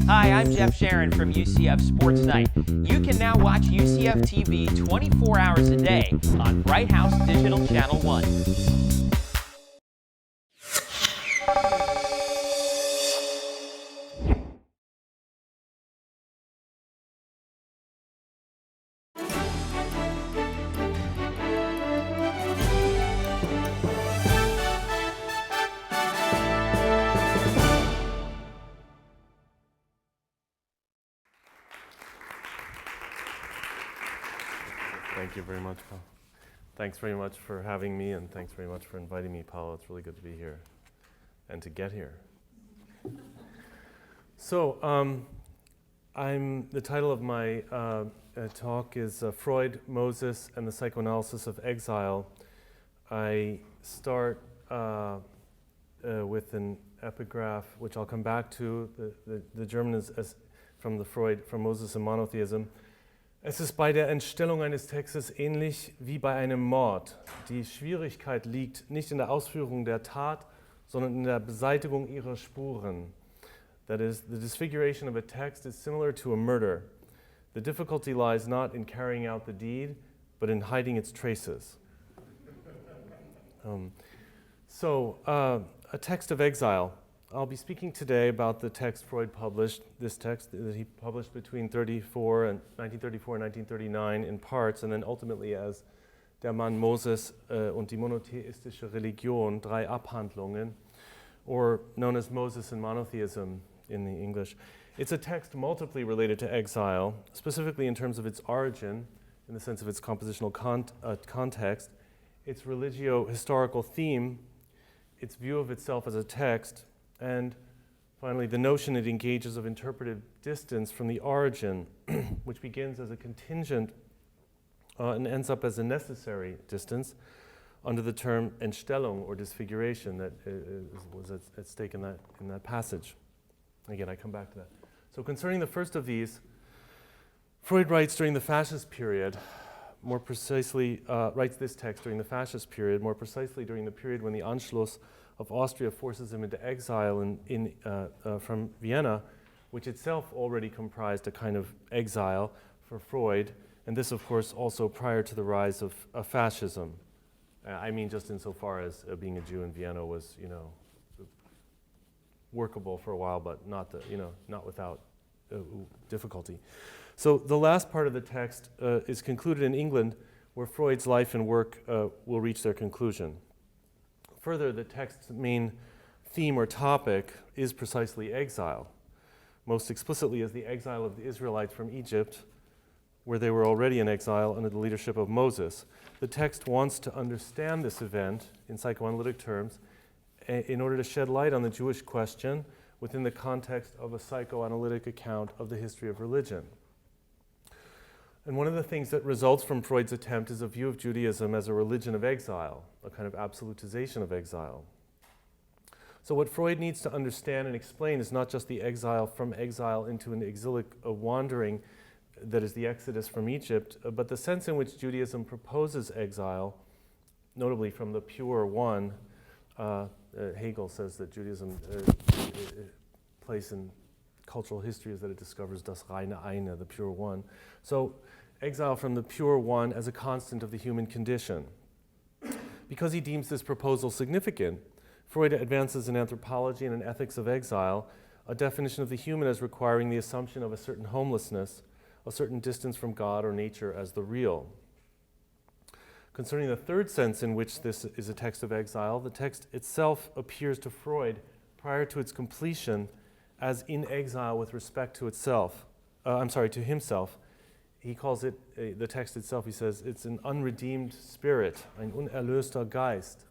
Hi, I'm Jeff Sharon from UCF Sports Night. You can now watch UCF TV 24 hours a day on Bright House Digital Channel 1. Thank you very much, Paul. Thanks very much for having me, and thanks very much for inviting me, Paolo. It's really good to be here and to get here. So, the title of my talk is Freud, Moses, and the Psychoanalysis of Exile. I start with an epigraph, which I'll come back to. The German is from the Freud, from Moses and Monotheism. Es ist bei der Entstellung eines Textes ähnlich wie bei einem Mord. Die Schwierigkeit liegt nicht in der Ausführung der Tat, sondern in der Beseitigung ihrer Spuren. That is, the disfiguration of a text is similar to a murder. The difficulty lies not in carrying out the deed, but in hiding its traces. A text of exile. I'll be speaking today about the text Freud published, this text that he published between 1934 and 1939 in parts, and then ultimately as Der Mann Moses und die monotheistische Religion, 3 Abhandlungen, or known as Moses and Monotheism in the English. It's a text multiply related to exile, specifically in terms of its origin, in the sense of its compositional context, its religio-historical theme, its view of itself as a text, and finally, the notion it engages of interpretive distance from the origin, which begins as a contingent and ends up as a necessary distance under the term Entstellung, or disfiguration, that was at stake in that passage. Again, I come back to that. So concerning the first of these, Freud writes during the fascist period, more precisely, writes this text during the fascist period, more precisely during the period when the Anschluss of Austria forces him into exile from Vienna, which itself already comprised a kind of exile for Freud, and this, of course, also prior to the rise of fascism. I mean, just insofar as being a Jew in Vienna was, workable for a while, but not without difficulty. So the last part of the text is concluded in England, where Freud's life and work will reach their conclusion. Further, the text's main theme or topic is precisely exile, most explicitly as the exile of the Israelites from Egypt, where they were already in exile under the leadership of Moses. The text wants to understand this event in psychoanalytic terms in order to shed light on the Jewish question within the context of a psychoanalytic account of the history of religion. And one of the things that results from Freud's attempt is a view of Judaism as a religion of exile, a kind of absolutization of exile. So what Freud needs to understand and explain is not just the exile from exile into an exilic wandering, that is the exodus from Egypt, but the sense in which Judaism proposes exile, notably from the pure one. Hegel says that Judaism place in cultural history is that it discovers das reine eine, the pure one. So exile from the pure one as a constant of the human condition. Because he deems this proposal significant, Freud advances in Anthropology and in Ethics of Exile a definition of the human as requiring the assumption of a certain homelessness, a certain distance from God or nature as the real. Concerning the third sense in which this is a text of exile, the text itself appears to Freud prior to its completion as in exile with respect to itself. To himself. He calls it, the text itself, he says, it's an unredeemed spirit, ein unerlöster Geist.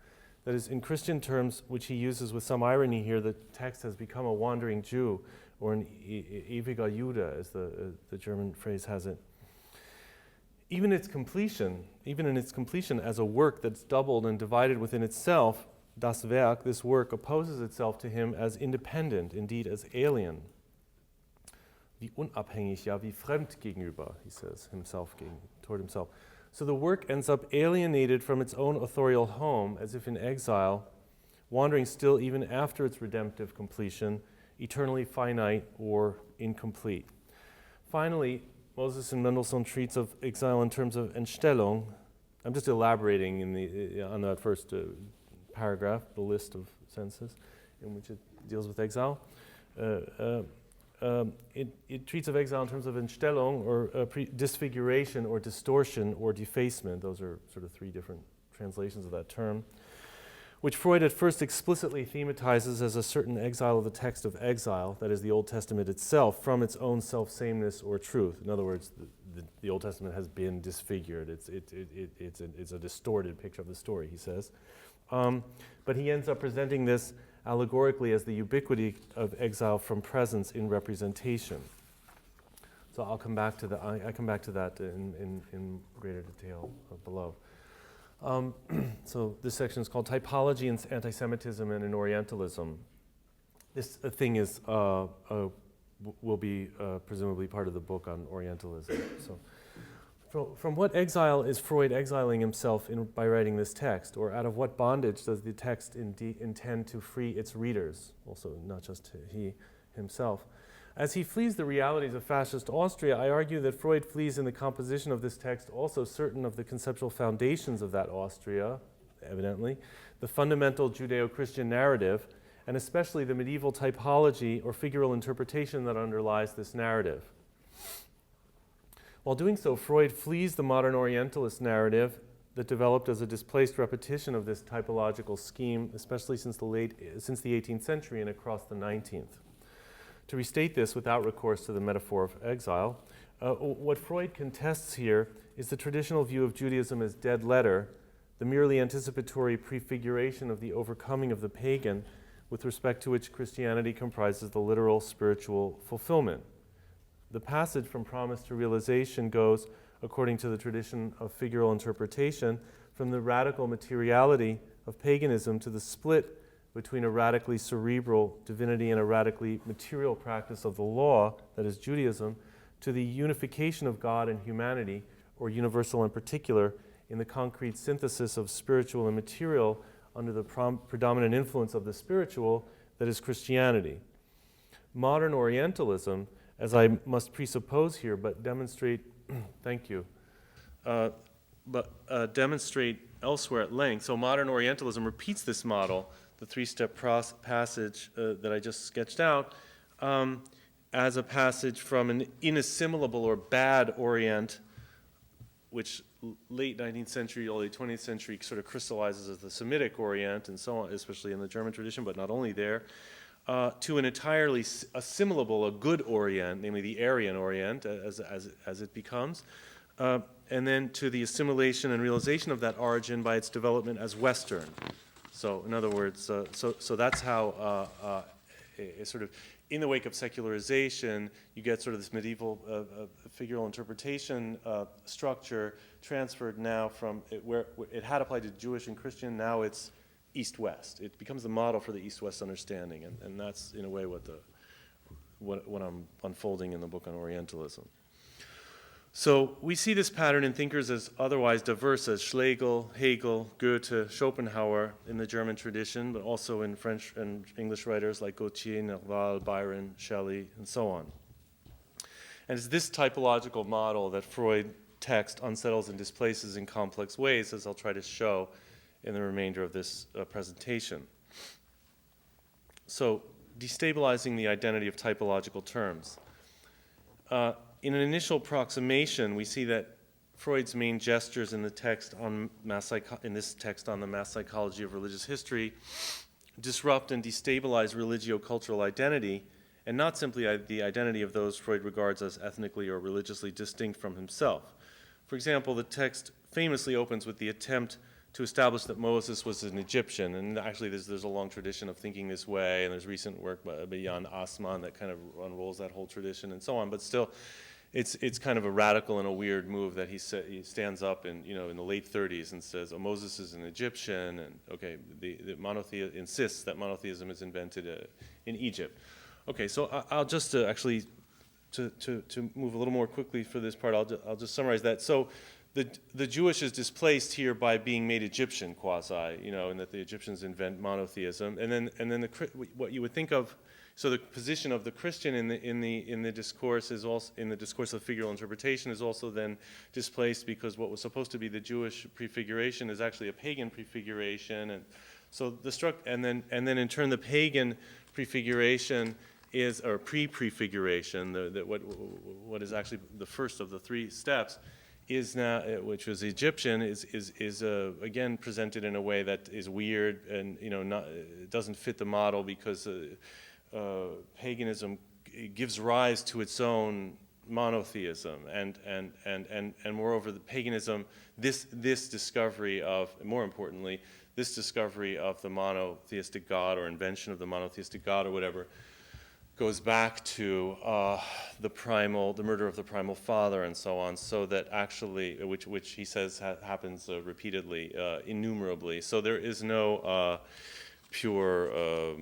That is, in Christian terms, which he uses with some irony here, the text has become a wandering Jew, or an ewiger Jude, as the German phrase has it. Even in its completion as a work that's doubled and divided within itself, das Werk, this work, opposes itself to him as independent, indeed as alien. Wie unabhängig, ja, wie fremd gegenüber, he says, toward himself. So the work ends up alienated from its own authorial home, as if in exile, wandering still even after its redemptive completion eternally finite or incomplete. Finally, Moses and Mendelssohn treats of exile in terms of Entstellung. I'm just elaborating on that first paragraph, the list of sentences in which it deals with exile. It treats of exile in terms of Entstellung, or disfiguration, or distortion, or defacement. Those are sort of three different translations of that term, which Freud at first explicitly thematizes as a certain exile of the text of exile, that is, the Old Testament itself, from its own self-sameness or truth. In other words, the Old Testament has been disfigured. It's a distorted picture of the story, he says. But he ends up presenting this allegorically as the ubiquity of exile from presence in representation. So I'll come back to that. I come back to that in greater detail below. So this section is called Typology and Anti-Semitism and in Orientalism. This thing is will be presumably part of the book on Orientalism. So from what exile is Freud exiling himself by writing this text? Or out of what bondage does the text intend to free its readers? Also, not just he himself. As he flees the realities of fascist Austria, I argue that Freud flees in the composition of this text also certain of the conceptual foundations of that Austria, evidently, the fundamental Judeo-Christian narrative, and especially the medieval typology or figural interpretation that underlies this narrative. While doing so, Freud flees the modern Orientalist narrative that developed as a displaced repetition of this typological scheme, especially since the 18th century and across the 19th. To restate this without recourse to the metaphor of exile, what Freud contests here is the traditional view of Judaism as dead letter, the merely anticipatory prefiguration of the overcoming of the pagan, with respect to which Christianity comprises the literal spiritual fulfillment. The passage from promise to realization goes, according to the tradition of figural interpretation, from the radical materiality of paganism to the split between a radically cerebral divinity and a radically material practice of the law, that is Judaism, to the unification of God and humanity, or universal and particular, in the concrete synthesis of spiritual and material under the predominant influence of the spiritual, that is Christianity. Modern Orientalism, as I must presuppose here, but demonstrate, thank you, demonstrate elsewhere at length. So modern Orientalism repeats this model, the three-step passage that I just sketched out, as a passage from an inassimilable or bad Orient, which late 19th century, early 20th century sort of crystallizes as the Semitic Orient and so on, especially in the German tradition, but not only there, to an entirely assimilable, a good Orient, namely the Aryan Orient, as it becomes, and then to the assimilation and realization of that origin by its development as Western. So, in other words, so that's how, sort of, in the wake of secularization, you get sort of this medieval figural interpretation structure transferred now from where it had applied to Jewish and Christian. Now it's East-West. It becomes the model for the East-West understanding, and that's in a way what I'm unfolding in the book on Orientalism. So we see this pattern in thinkers as otherwise diverse as Schlegel, Hegel, Goethe, Schopenhauer in the German tradition, but also in French and English writers like Gautier, Nerval, Byron, Shelley, and so on. And it's this typological model that Freud text unsettles and displaces in complex ways, as I'll try to show in the remainder of this presentation. So, destabilizing the identity of typological terms. In an initial approximation, we see that Freud's main gestures in the text on this text on the mass psychology of religious history disrupt and destabilize religio-cultural identity, and not simply the identity of those Freud regards as ethnically or religiously distinct from himself. For example, the text famously opens with the attempt to establish that Moses was an Egyptian, and actually there's a long tradition of thinking this way, and there's recent work beyond Osman that kind of unrolls that whole tradition and so on, but still, it's kind of a radical and a weird move that he stands up in the late 30s and says, oh, Moses is an Egyptian, and okay, the insists that monotheism is invented in Egypt. Okay, so I'll just actually, to move a little more quickly for this part, I'll just summarize that. So the Jewish is displaced here by being made Egyptian quasi, and that the Egyptians invent monotheism, and then what you would think of So the position of the Christian in the discourse is also, in the discourse of figural interpretation, is also then displaced, because what was supposed to be the Jewish prefiguration is actually a pagan prefiguration, and so the and then in turn the pagan prefiguration is, or pre-prefiguration, what is actually the first of the three steps, is now, which was Egyptian, is again presented in a way that is weird, and it doesn't fit the model, because paganism gives rise to its own monotheism, and moreover, the paganism, this discovery of, more importantly, this discovery of the monotheistic God, or invention of the monotheistic God, or whatever, goes back to the murder of the primal father, and so on. So that actually, which he says happens repeatedly, innumerably. So there is no pure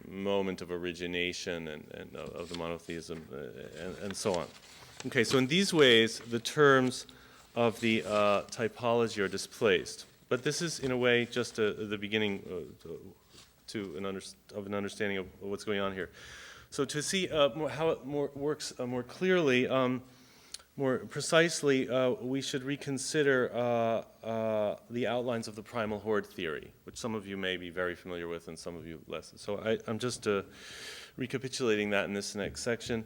moment of origination and of the monotheism, and so on. Okay, so in these ways, the terms of the typology are displaced. But this is, in a way, just the beginning of an understanding of what's going on here. So to see how it works more clearly, more precisely, we should reconsider the outlines of the primal horde theory, which some of you may be very familiar with and some of you less. So I'm just recapitulating that in this next section,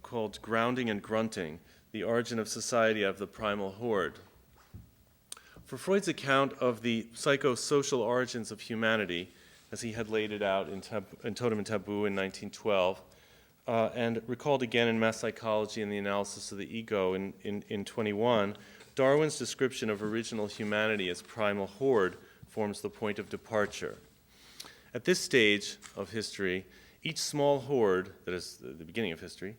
called Grounding and Grunting, the Origin of Society of the Primal Horde. For Freud's account of the psychosocial origins of humanity, as he had laid it out in Totem and Taboo in 1912, and recalled again in Mass Psychology and the Analysis of the Ego in 21, Darwin's description of original humanity as primal horde forms the point of departure. At this stage of history, each small horde, that is the beginning of history,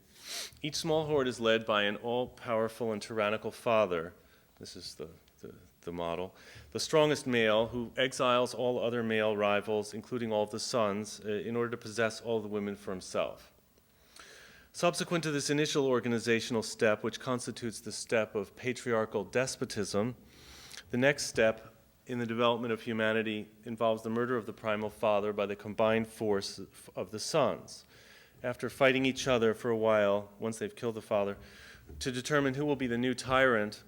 each small horde is led by an all-powerful and tyrannical father. This is the model. The strongest male, who exiles all other male rivals, including all of the sons, in order to possess all the women for himself. Subsequent to this initial organizational step, which constitutes the step of patriarchal despotism, the next step in the development of humanity involves the murder of the primal father by the combined force of the sons. After fighting each other for a while, once they've killed the father, to determine who will be the new tyrant,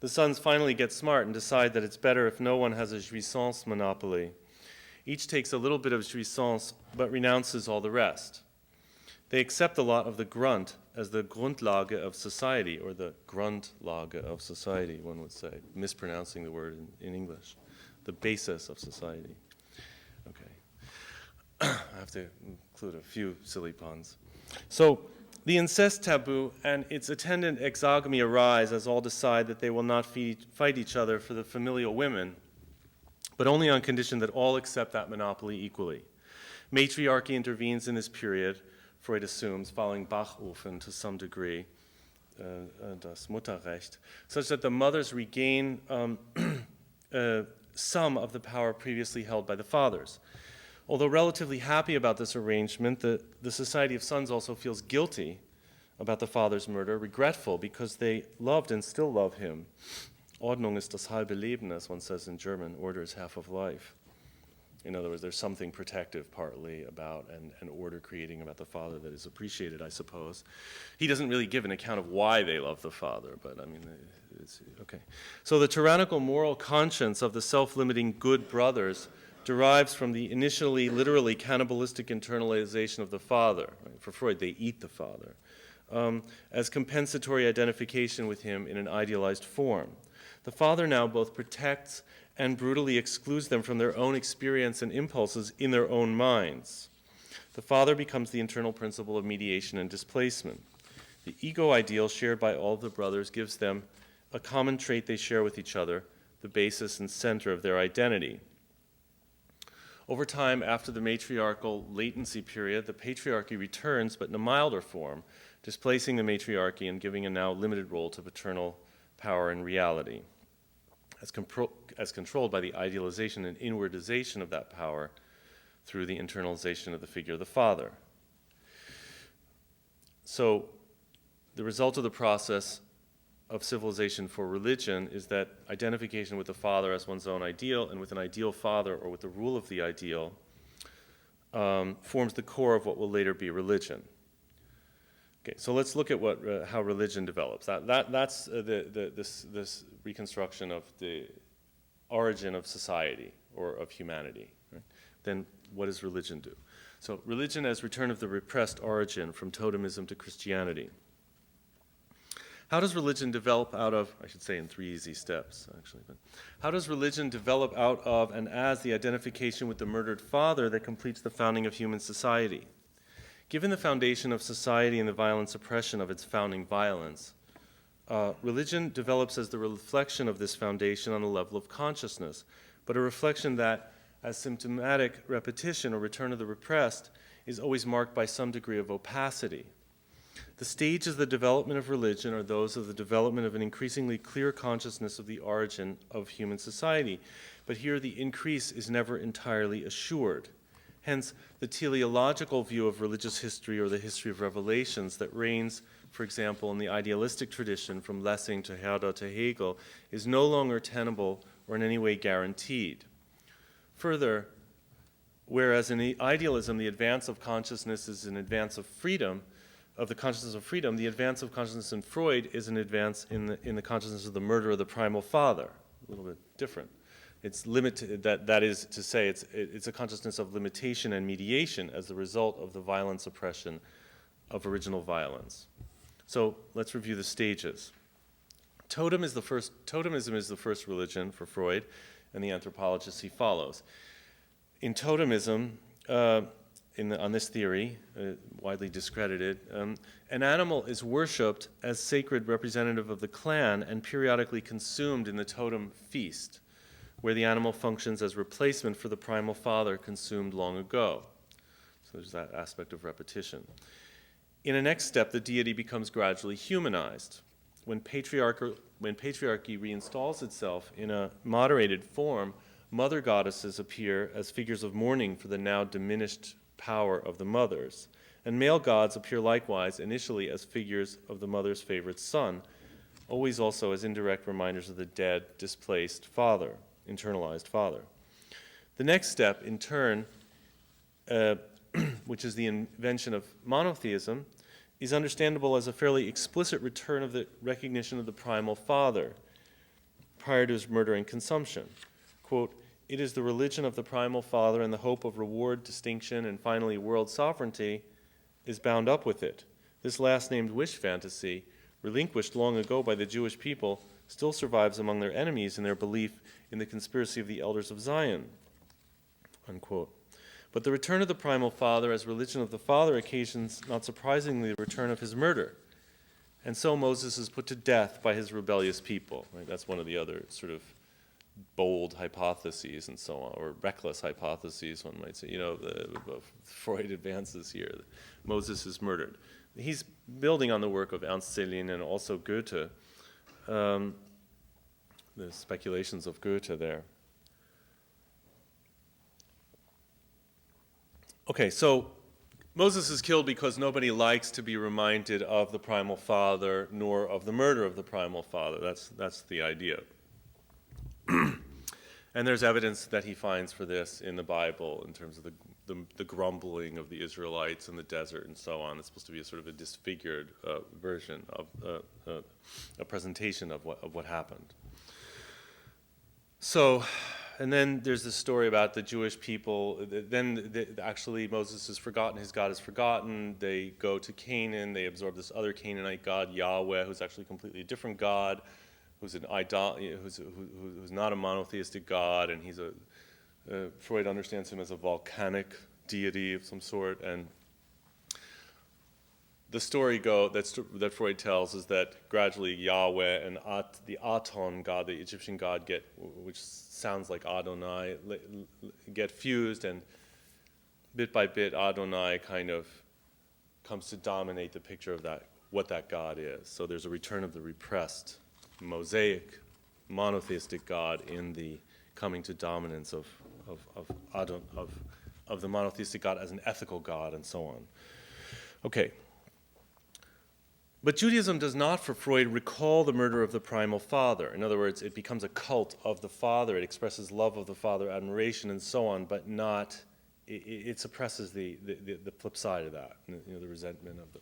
the sons finally get smart and decide that it's better if no one has a jouissance monopoly. Each takes a little bit of jouissance, but renounces all the rest. They accept the lot of the grunt as the Grundlage of society, or the Grundlage of society, one would say, mispronouncing the word in English. The basis of society. Okay. I have to include a few silly puns. So, the incest taboo and its attendant exogamy arise as all decide that they will not fight each other for the familial women, but only on condition that all accept that monopoly equally. Matriarchy intervenes in this period, Freud assumes, following Bachofen to some degree, das Mutterrecht, such that the mothers regain some of the power previously held by the fathers. Although relatively happy about this arrangement, the Society of Sons also feels guilty about the father's murder, regretful because they loved and still love him. Ordnung ist das halbe Leben, as one says in German, order is half of life. In other words, there's something protective partly about and order creating about the father that is appreciated, I suppose. He doesn't really give an account of why they love the father, but I mean, it's okay. So the tyrannical moral conscience of the self-limiting good brothers derives from the initially literally cannibalistic internalization of the father. Right? For Freud, they eat the father, as compensatory identification with him in an idealized form. The father now both protects and brutally excludes them from their own experience and impulses in their own minds. The father becomes the internal principle of mediation and displacement. The ego ideal shared by all the brothers gives them a common trait they share with each other, the basis and center of their identity. Over time, after the matriarchal latency period, the patriarchy returns, but in a milder form, displacing the matriarchy and giving a now limited role to paternal power and reality, as controlled by the idealization and inwardization of that power through the internalization of the figure of the father. So the result of the process of civilization for religion is that identification with the father as one's own ideal and with an ideal father or with the rule of the ideal forms the core of what will later be religion. Okay, so let's look at how religion develops. That's this reconstruction of the origin of society or of humanity. Right? Then what does religion do? So religion as return of the repressed origin from totemism to Christianity. How does religion develop out of, I should say in 3 easy steps, actually, but how does religion develop out of and as the identification with the murdered father that completes the founding of human society? Given the foundation of society and the violent suppression of its founding violence, religion develops as the reflection of this foundation on the level of consciousness, but a reflection that, as symptomatic repetition or return of the repressed, is always marked by some degree of opacity. The stages of the development of religion are those of the development of an increasingly clear consciousness of the origin of human society, but here the increase is never entirely assured. Hence, the teleological view of religious history or the history of revelations that reigns, for example, in the idealistic tradition from Lessing to Herder to Hegel is no longer tenable or in any way guaranteed. Further, whereas in the idealism the advance of consciousness is an advance of freedom, of the consciousness of freedom, the advance of consciousness in Freud is an advance in the consciousness of the murder of the primal father. A little bit different. It's limited. That is to say, it's a consciousness of limitation and mediation as the result of the violent suppression of original violence. So let's review the stages. Totemism is the first religion for Freud, and the anthropologists he follows. In totemism, on this theory, widely discredited, an animal is worshipped as sacred representative of the clan and periodically consumed in the totem feast, where the animal functions as replacement for the primal father consumed long ago. So there's that aspect of repetition. In a next step, the deity becomes gradually humanized. When patriarchy reinstalls itself in a moderated form, mother goddesses appear as figures of mourning for the now diminished power of the mothers, and male gods appear likewise initially as figures of the mother's favorite son, always also as indirect reminders of the dead, displaced father, internalized father. The next step, in turn, which is the invention of monotheism, is understandable as a fairly explicit return of the recognition of the primal father prior to his murder and consumption. Quote, "It is the religion of the primal father, and the hope of reward, distinction, and finally world sovereignty is bound up with it. This last named wish fantasy, relinquished long ago by the Jewish people, still survives among their enemies in their belief in the conspiracy of the elders of Zion." Unquote. But the return of the primal father as religion of the father occasions, not surprisingly, the return of his murder. And so Moses is put to death by his rebellious people. Right? That's one of the other sort of bold hypotheses and so on, or reckless hypotheses, one might say. Freud advances here. Moses is murdered. He's building on the work of Ernst Céline and also Goethe, the speculations of Goethe there. Okay, so Moses is killed because nobody likes to be reminded of the primal father nor of the murder of the primal father. That's the idea. And there's evidence that he finds for this in the Bible in terms of the grumbling of the Israelites in the desert and so on. It's supposed to be a sort of a disfigured version of a presentation of what happened. So, and then there's this story about the Jewish people. Then actually Moses is forgotten, his God is forgotten. They go to Canaan, they absorb this other Canaanite god, Yahweh, who's actually a completely different God, who's not a monotheistic God, and he's Freud understands him as a volcanic deity of some sort. And the story that Freud tells is that gradually Yahweh and the Aton god, the Egyptian god, which sounds like Adonai, get fused, and bit by bit Adonai kind of comes to dominate the picture of what that god is. So there's a return of the repressed Mosaic monotheistic God in the coming to dominance of the monotheistic God as an ethical God and so on. Okay. But Judaism does not, for Freud, recall the murder of the primal father. In other words, it becomes a cult of the father. It expresses love of the father, admiration, and so on, but not it suppresses the flip side of that, the resentment of the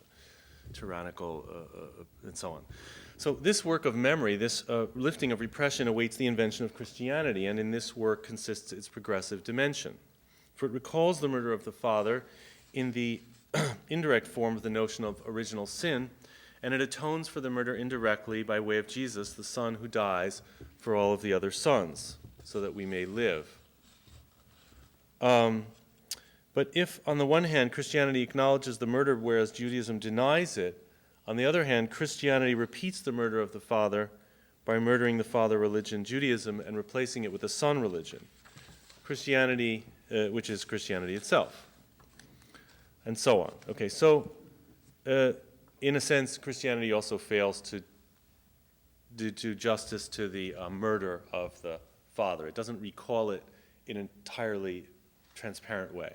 tyrannical and so on. So this work of memory, this lifting of repression, awaits the invention of Christianity, and in this work consists its progressive dimension. For it recalls the murder of the father in the indirect form of the notion of original sin, and it atones for the murder indirectly by way of Jesus, the son who dies for all of the other sons, so that we may live. But if, on the one hand, Christianity acknowledges the murder, whereas Judaism denies it, on the other hand, Christianity repeats the murder of the father by murdering the father religion, Judaism, and replacing it with the son religion, Christianity, which is Christianity itself, and so on. Okay, so in a sense, Christianity also fails to do justice to the murder of the father. It doesn't recall it in an entirely transparent way.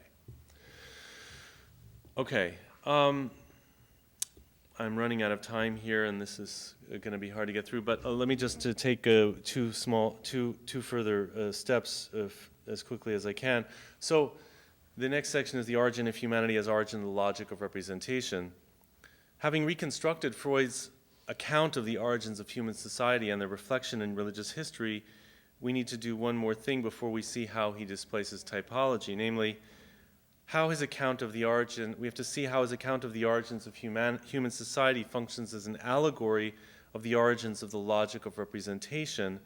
Okay, I'm running out of time here, and this is going to be hard to get through. But let me just take two further steps as quickly as I can. So, the next section is the origin of humanity as origin of the logic of representation. Having reconstructed Freud's account of the origins of human society and their reflection in religious history, we need to do one more thing before we see how he displaces typology, namely, how his account of the origin, we have to see how his account of the origins of human society functions as an allegory of the origins of the logic of representation.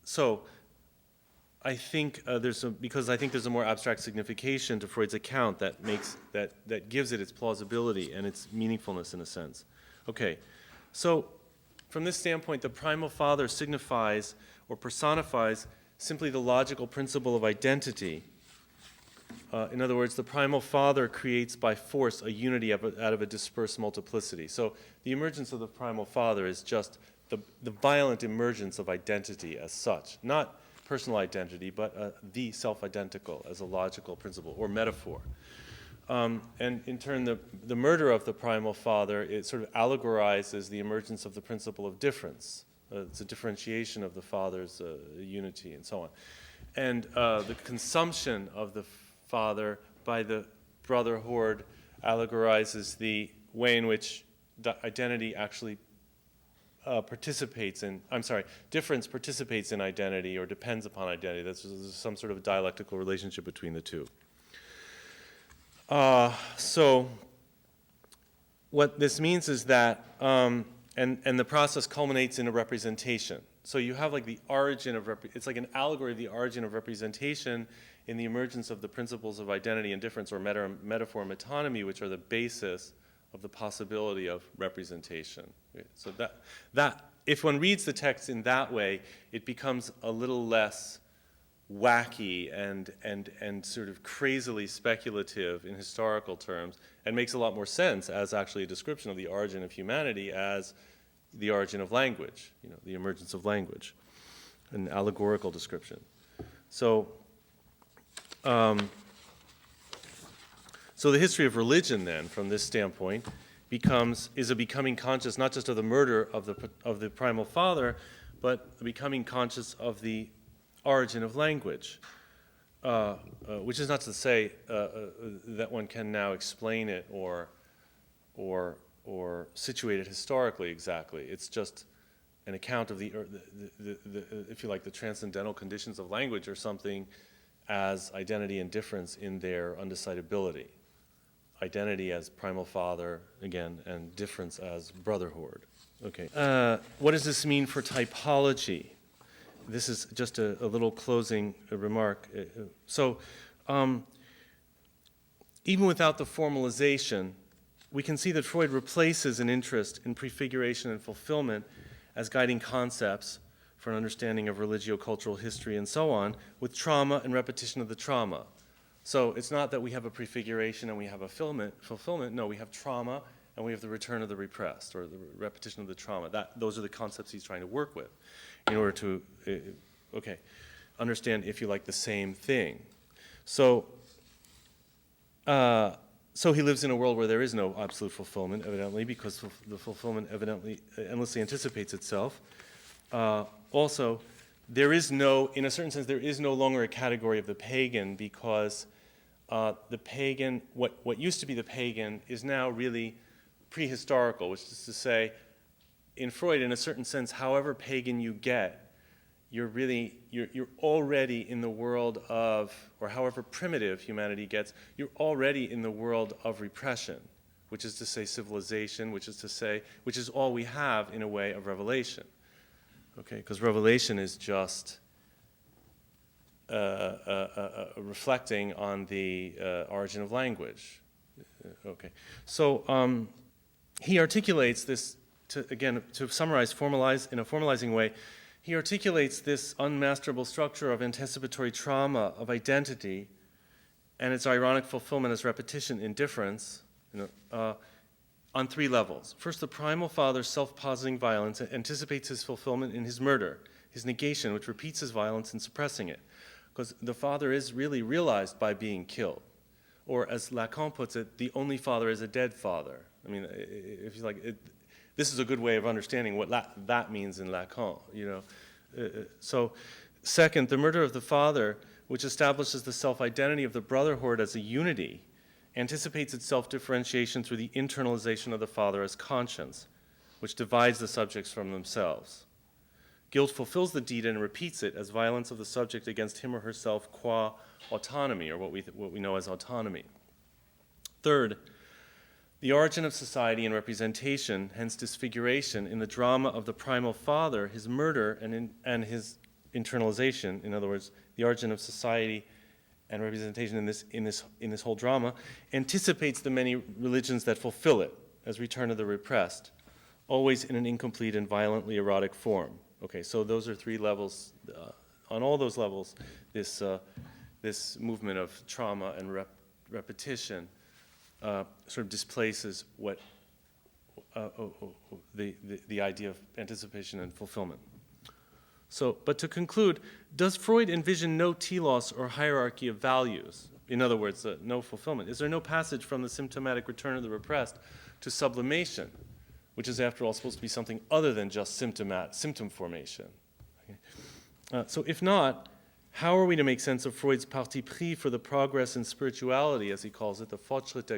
So I think because I think there's a more abstract signification to Freud's account that gives it its plausibility and its meaningfulness in a sense. Okay, so from this standpoint, the primal father signifies or personifies simply the logical principle of identity. In other words, the primal father creates by force a unity out of a dispersed multiplicity. So the emergence of the primal father is just the violent emergence of identity as such, not personal identity, but the self-identical as a logical principle or metaphor. And in turn, the murder of the primal father, it sort of allegorizes the emergence of the principle of difference. It's a differentiation of the father's unity and so on. And the consumption of the father by the brother horde allegorizes the way in which identity actually difference participates in identity or depends upon identity. There's some sort of dialectical relationship between the two. So what this means is that, and the process culminates in a representation. So you have like the origin of, it's like an allegory of the origin of representation in the emergence of the principles of identity and difference, or metaphor, metonymy, which are the basis of the possibility of representation. So that if one reads the text in that way, it becomes a little less wacky and sort of crazily speculative in historical terms, and makes a lot more sense as actually a description of the origin of humanity as the origin of language, the emergence of language, an allegorical description. So, so the history of religion then, from this standpoint, is a becoming conscious not just of the murder of the primal father, but a becoming conscious of the origin of language, which is not to say that one can now explain it or situate it historically exactly. It's just an account of the if you like, the transcendental conditions of language or something as identity and difference in their undecidability. Identity as primal father, again, and difference as brother horde. Okay. What does this mean for typology? This is just a little closing remark. So, even without the formalization, we can see that Freud replaces an interest in prefiguration and fulfillment as guiding concepts for an understanding of religio-cultural history and so on, with trauma and repetition of the trauma. So it's not that we have a prefiguration and we have a fulfillment. No, we have trauma and we have the return of the repressed, or the repetition of the trauma. Those are the concepts he's trying to work with in order to, understand, if you like, the same thing. So, so he lives in a world where there is no absolute fulfillment, evidently, because the fulfillment evidently endlessly anticipates itself. Also, there is no, in a certain sense, there is no longer a category of the pagan, because the pagan, what used to be the pagan, is now really prehistorical, which is to say, in Freud, in a certain sense, however pagan you get, you're already in the world of, or however primitive humanity gets, you're already in the world of repression, which is to say civilization, which is all we have in a way of revelation. Okay, because revelation is just reflecting on the origin of language. Okay, so he articulates this, to summarize, formalize in a formalizing way, he articulates this unmasterable structure of anticipatory trauma of identity and its ironic fulfillment as repetition in difference, on three levels. First, the primal father's self-positing violence anticipates his fulfillment in his murder, his negation, which repeats his violence in suppressing it. Because the father is really realized by being killed. Or as Lacan puts it, the only father is a dead father. I mean, if you like, this is a good way of understanding what that means in Lacan, So, second, the murder of the father, which establishes the self-identity of the brotherhood as a unity, anticipates its self-differentiation through the internalization of the father as conscience, which divides the subjects from themselves. Guilt fulfills the deed and repeats it as violence of the subject against him or herself qua autonomy, or what we know as autonomy. Third, the origin of society and representation, hence disfiguration, in the drama of the primal father, his murder, and his internalization, in other words, the origin of society and representation in this whole drama, anticipates the many religions that fulfill it as return of the repressed, always in an incomplete and violently erotic form. Okay, so those are three levels. On all those levels, this movement of trauma and repetition sort of displaces what the idea of anticipation and fulfillment. So, but to conclude, does Freud envision no telos or hierarchy of values? In other words, no fulfillment. Is there no passage from the symptomatic return of the repressed to sublimation, which is, after all, supposed to be something other than just symptom formation? Okay. So if not, how are we to make sense of Freud's parti pris for the progress in spirituality, as he calls it, the Fortschritt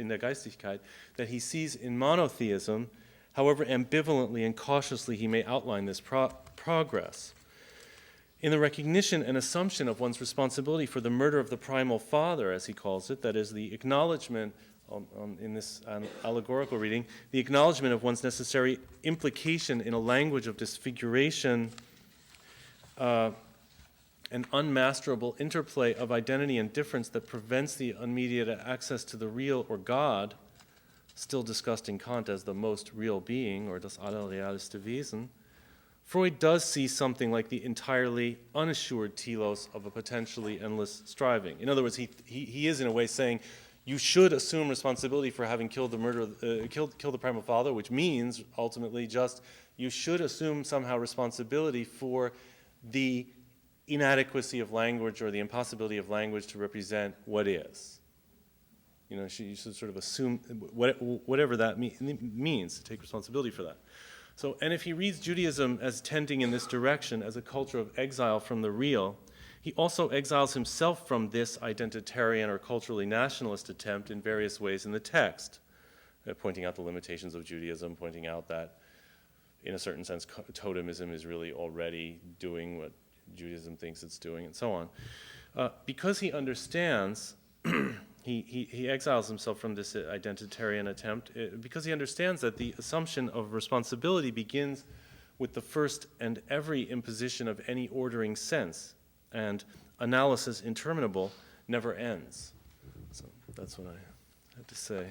in der Geistigkeit, that he sees in monotheism, however ambivalently and cautiously he may outline this progress? In the recognition and assumption of one's responsibility for the murder of the primal father, as he calls it, that is the acknowledgement, in this allegorical reading, the acknowledgement of one's necessary implication in a language of disfiguration, an unmasterable interplay of identity and difference that prevents the immediate access to the real or God, still discussed in Kant as the most real being, or das allerrealste Wesen, Freud does see something like the entirely unassured telos of a potentially endless striving. In other words, he is in a way saying, you should assume responsibility for having killed the primal father, which means ultimately just you should assume somehow responsibility for the inadequacy of language or the impossibility of language to represent what is. You should sort of assume whatever that means, to take responsibility for that. So, and if he reads Judaism as tending in this direction, as a culture of exile from the real, he also exiles himself from this identitarian or culturally nationalist attempt in various ways in the text, pointing out the limitations of Judaism, pointing out that, in a certain sense, totemism is really already doing what Judaism thinks it's doing, and so on. Because he understands, he exiles himself from this identitarian attempt, because he understands that the assumption of responsibility begins with the first and every imposition of any ordering sense, and analysis interminable never ends. So that's what I had to say.